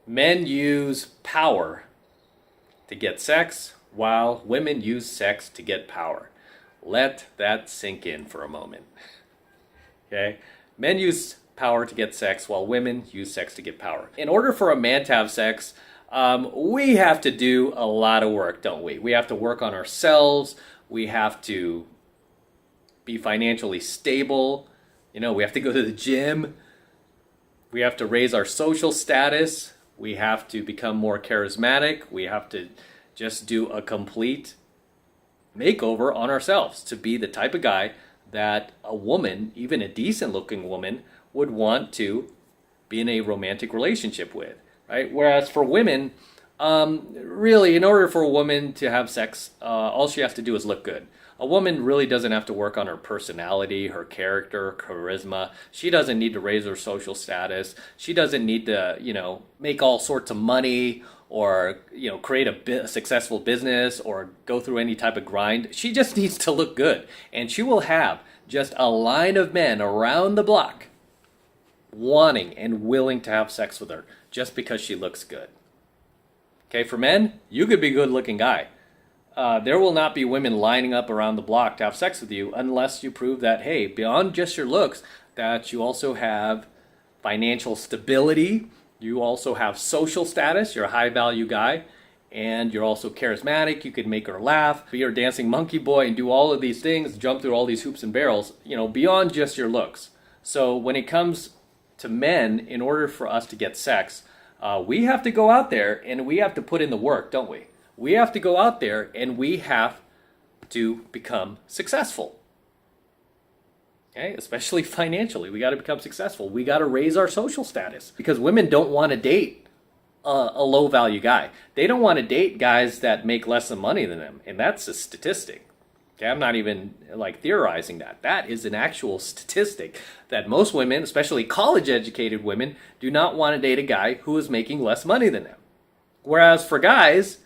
Men use power to get sex, while women use sex to get power. Let that sink in for a moment. Okay? Men use power to get sex, while women use sex to get power. In order for a man to have sex, we have to do a lot of work, don't we? We have to work on ourselves. We have to be financially stable. We have to go to the gym. We have to raise our social status. We have to become more charismatic. We have to just do a complete makeover on ourselves to be the type of guy that a woman, even a decent looking woman, would want to be in a romantic relationship with, right? Whereas for women, really, in order for a woman to have sex, all she has to do is look good. A woman really doesn't have to work on her personality, her character, charisma. She doesn't need to raise her social status. She doesn't need to, make all sorts of money or, create a successful business or go through any type of grind. She just needs to look good. And she will have just a line of men around the block wanting and willing to have sex with her just because she looks good. Okay, for men, you could be a good-looking guy. There will not be women lining up around the block to have sex with you unless you prove that, hey, beyond just your looks, that you also have financial stability, you also have social status, you're a high-value guy, and you're also charismatic, you could make her laugh, be her dancing monkey boy, and do all of these things, jump through all these hoops and barrels, beyond just your looks. So when it comes to men, in order for us to get sex, we have to go out there and we have to put in the work, don't we? We have to go out there and we have to become successful. Okay, especially financially, we got to become successful. We got to raise our social status because women don't want to date a low value guy. They don't want to date guys that make less than money than them, and that's a statistic. Okay, I'm not even theorizing that. That is an actual statistic that most women, especially college educated women, do not want to date a guy who is making less money than them. Whereas for guys,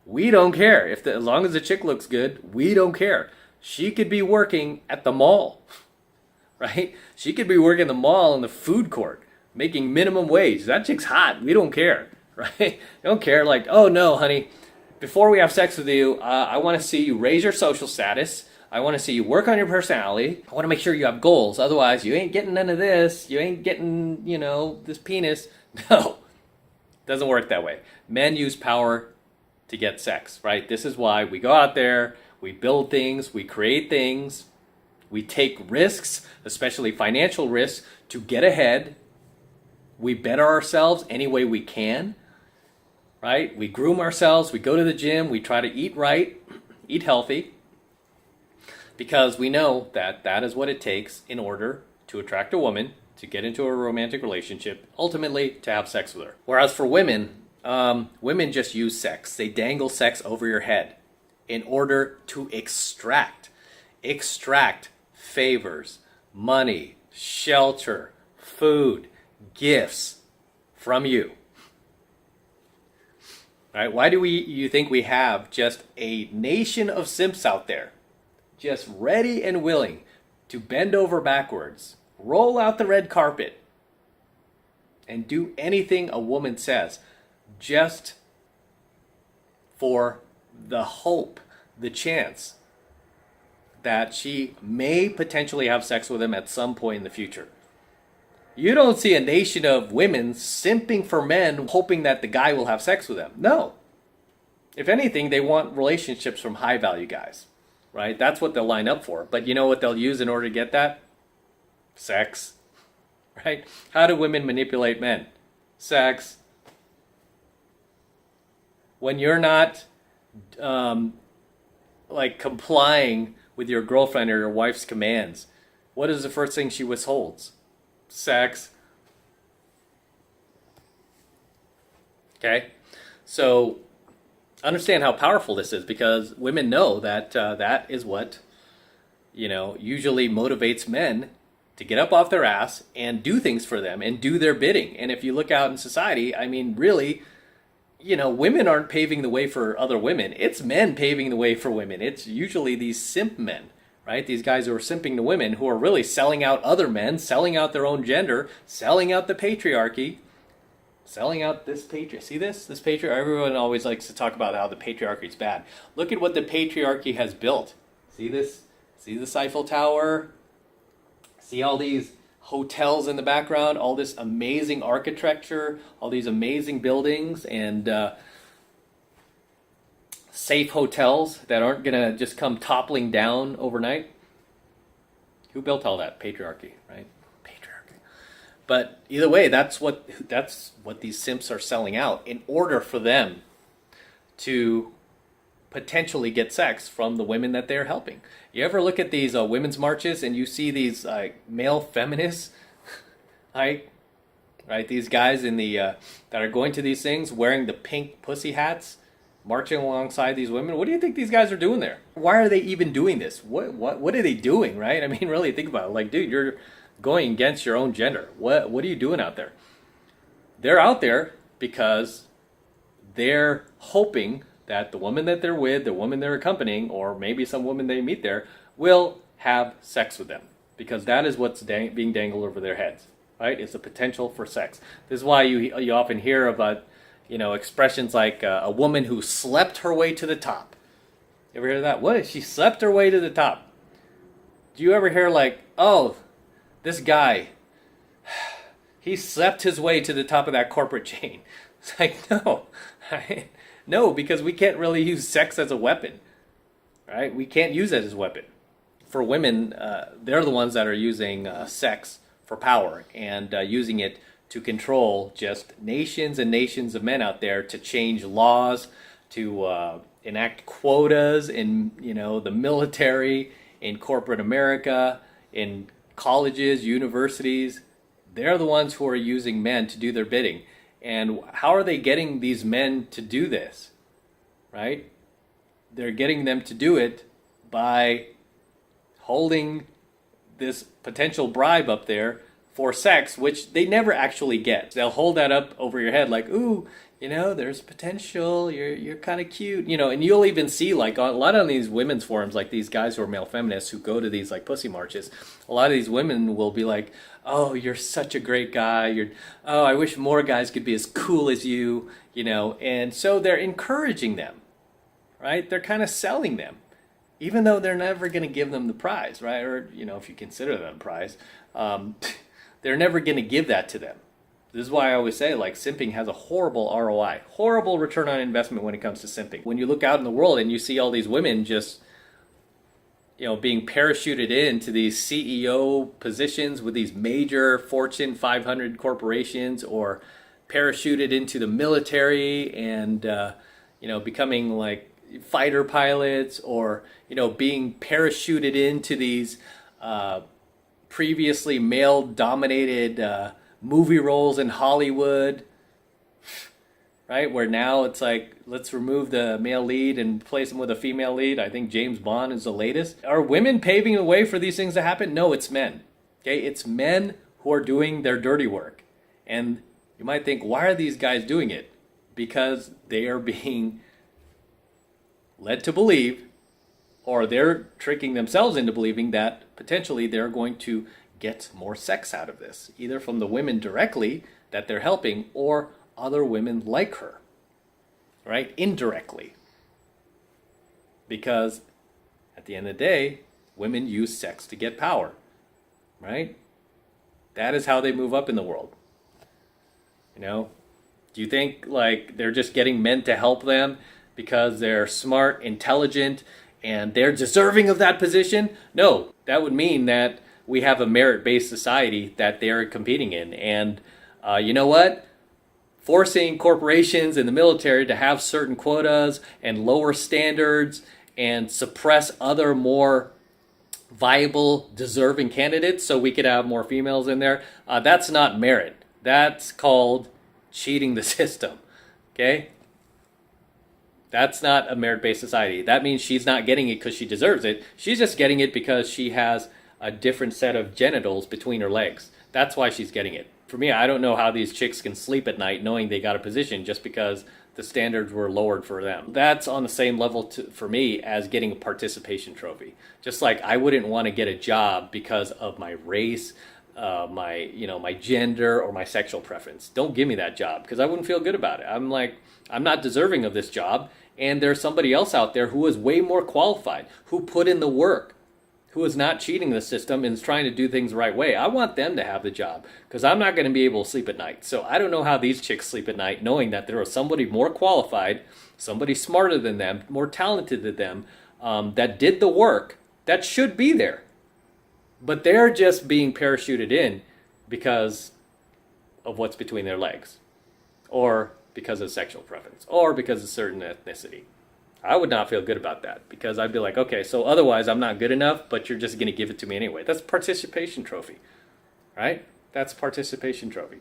we don't care. As long as the chick looks good, we don't care. She could be working at the mall, right? She could be working at the mall in the food court, making minimum wage. That chick's hot. We don't care, right? We don't care oh no, honey, before we have sex with you, I want to see you raise your social status. I want to see you work on your personality. I want to make sure you have goals. Otherwise, you ain't getting none of this. You ain't getting, this penis. No, doesn't work that way. Men use power to get sex, right? This is why we go out there, we build things, we create things, we take risks, especially financial risks, to get ahead. We better ourselves any way we can, right? We groom ourselves, we go to the gym, we try to eat right, eat healthy, because we know that that is what it takes in order to attract a woman, to get into a romantic relationship, ultimately to have sex with her. Whereas for women, women just use sex. They dangle sex over your head in order to extract favors, money, shelter, food, gifts from you. Right? Why do you think we have just a nation of simps out there, just ready and willing to bend over backwards, roll out the red carpet, and do anything a woman says, just for the hope, the chance that she may potentially have sex with him at some point in the future? You don't see a nation of women simping for men, hoping that the guy will have sex with them. No. If anything, they want relationships from high-value guys, right? That's what they'll line up for. But you know what they'll use in order to get that? Sex, right? How do women manipulate men? Sex. When you're not complying with your girlfriend or your wife's commands, what is the first thing she withholds? Sex. Okay? So understand how powerful this is, because women know that that is what, usually motivates men to get up off their ass and do things for them and do their bidding. And if you look out in society, really, women aren't paving the way for other women. It's men paving the way for women. It's usually these simp men, right? These guys who are simping to women, who are really selling out other men, selling out their own gender, selling out the patriarchy, selling out this patriarchy. See this patriarchy? Everyone always likes to talk about how the patriarchy is bad. Look at what the patriarchy has built. See this? See the Eiffel Tower? See all these hotels in the background, all this amazing architecture, all these amazing buildings, and safe hotels that aren't going to just come toppling down overnight. Who built all that? Patriarchy, right? Patriarchy. But either way, that's what these simps are selling out in order for them to potentially get sex from the women that they're helping. You ever look at these women's marches and you see these male feminists, right? These guys in the that are going to these things wearing the pink pussy hats, marching alongside these women. What do you think these guys are doing there? Why are they even doing this? What are they doing, right? I mean, really think about it. Like, dude, you're going against your own gender. What are you doing out there? They're out there because they're hoping that the woman that they're with, the woman they're accompanying, or maybe some woman they meet there, will have sex with them. Because that is what's being dangled over their heads, right? It's the potential for sex. This is why you often hear about, expressions like a woman who slept her way to the top. You ever hear that? What? She slept her way to the top. Do you ever hear like, oh, this guy, he slept his way to the top of that corporate chain? It's like, no, right? No, because we can't really use sex as a weapon, right? We can't use it as a weapon. For women, they're the ones that are using sex for power and using it to control just nations and nations of men out there, to change laws, to enact quotas in the military, in corporate America, in colleges, universities. They're the ones who are using men to do their bidding. And how are they getting these men to do this, right? They're getting them to do it by holding this potential bribe up there for sex, which they never actually get. They'll hold that up over your head like, ooh, there's potential, you're kind of cute, and you'll even see like a lot of these women's forums, like these guys who are male feminists who go to these like pussy marches, a lot of these women will be like, oh, you're such a great guy, I wish more guys could be as cool as you, and so they're encouraging them, right? They're kind of selling them, even though they're never going to give them the prize, right? Or, if you consider them a prize, they're never going to give that to them. This is why I always say, like, simping has a horrible ROI, horrible return on investment when it comes to simping. When you look out in the world and you see all these women just, being parachuted into these CEO positions with these major Fortune 500 corporations, or parachuted into the military and, becoming like fighter pilots, or, being parachuted into these previously male-dominated movie roles in Hollywood, right? Where now it's like, let's remove the male lead and replace him with a female lead. I think James Bond is the latest. Are women paving the way for these things to happen? No, it's men. Okay, it's men who are doing their dirty work. And you might think, why are these guys doing it? Because they are being led to believe, or they're tricking themselves into believing that potentially they're going to get more sex out of this, either from the women directly that they're helping, or other women like her, right? Indirectly. Because at the end of the day, women use sex to get power, right? That is how they move up in the world. Do you think like they're just getting men to help them because they're smart, intelligent, and they're deserving of that position? No, that would mean that we have a merit-based society that they're competing in. And you know what? Forcing corporations and the military to have certain quotas and lower standards and suppress other more viable, deserving candidates so we could have more females in there, that's not merit. That's called cheating the system, okay? That's not a merit-based society. That means she's not getting it because she deserves it. She's just getting it because she has a different set of genitals between her legs. That's why she's getting it. For me, I don't know how these chicks can sleep at night knowing they got a position just because the standards were lowered for them. That's on the same level for me as getting a participation trophy. Just like I wouldn't want to get a job because of my race, my gender or my sexual preference. Don't give me that job, because I wouldn't feel good about it. I'm like, I'm not deserving of this job, and there's somebody else out there who is way more qualified, who put in the work, who is not cheating the system and is trying to do things the right way. I want them to have the job, because I'm not going to be able to sleep at night. So I don't know how these chicks sleep at night, knowing that there is somebody more qualified, somebody smarter than them, more talented than them, that did the work, that should be there. But they're just being parachuted in because of what's between their legs, or because of sexual preference, or because of certain ethnicity. I would not feel good about that, because I'd be like, okay, so otherwise I'm not good enough, but you're just going to give it to me anyway. That's a participation trophy, right? That's a participation trophy.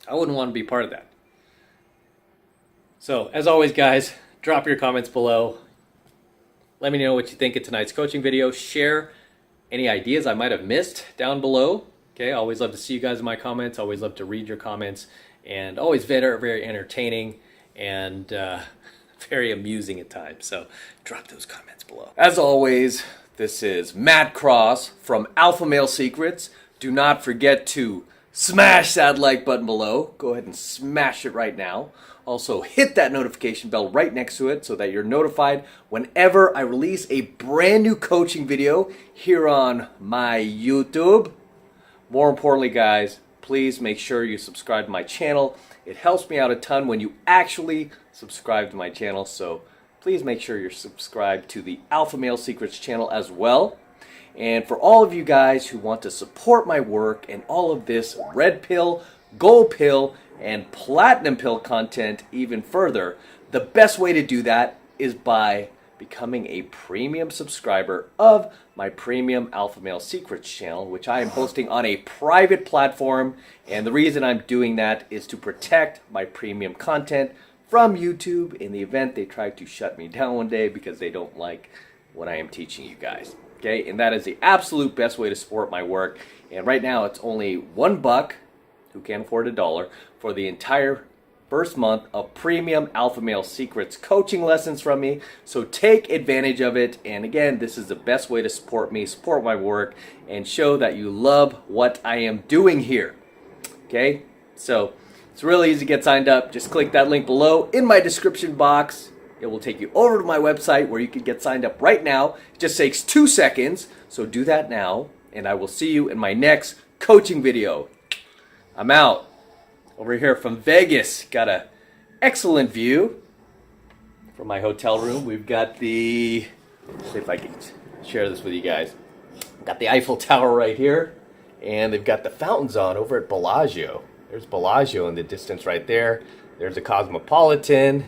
I wouldn't want to be part of that. So, as always, guys, drop your comments below. Let me know what you think of tonight's coaching video. Share any ideas I might have missed down below. Okay, always love to see you guys in my comments. Always love to read your comments. And always very, very entertaining and very amusing at times. So drop those comments below. As always, this is Matt Cross from AlphaMaleSecrets. Do not forget to smash that like button below. Go ahead and smash it right now. Also, hit that notification bell right next to it so that you're notified whenever I release a brand new coaching video here on my YouTube. More importantly, guys, please make sure you subscribe to my channel. It helps me out a ton when you actually subscribe to my channel. So please make sure you're subscribed to the AlphaMaleSecrets channel as well. And for all of you guys who want to support my work and all of this red pill, gold pill, and platinum pill content even further, the best way to do that is by becoming a premium subscriber of my premium AlphaMaleSecrets channel, which I am hosting on a private platform. And the reason I'm doing that is to protect my premium content from YouTube in the event they try to shut me down one day because they don't like what I am teaching you guys. Okay, and that is the absolute best way to support my work. And right now it's only $1, who can't afford $1, for the entire first month of premium AlphaMaleSecrets coaching lessons from me. So take advantage of it. And again, this is the best way to support me, support my work, and show that you love what I am doing here. Okay, so it's really easy to get signed up. Just click that link below in my description box. It will take you over to my website where you can get signed up right now. It just takes 2 seconds. So do that now, and I will see you in my next coaching video. I'm out. Over here from Vegas, got an excellent view from my hotel room. We've got the, let's see if I can share this with you guys. Got the Eiffel Tower right here, and they've got the fountains on over at Bellagio. There's Bellagio in the distance right there. There's the Cosmopolitan.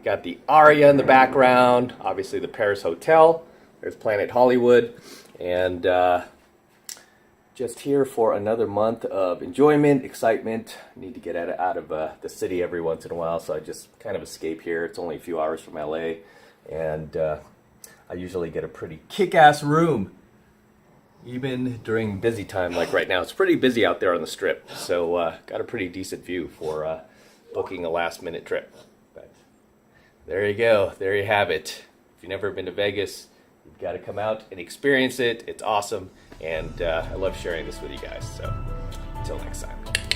Got the Aria in the background. Obviously the Paris Hotel. There's Planet Hollywood, and just here for another month of enjoyment, excitement. I need to get out of the city every once in a while, so I just kind of escape here. It's only a few hours from LA, and I usually get a pretty kick-ass room, even during busy time like right now. It's pretty busy out there on the Strip, so got a pretty decent view for booking a last-minute trip. But there you go. There you have it. If you've never been to Vegas, you've got to come out and experience it. It's awesome. And I love sharing this with you guys. So until next time.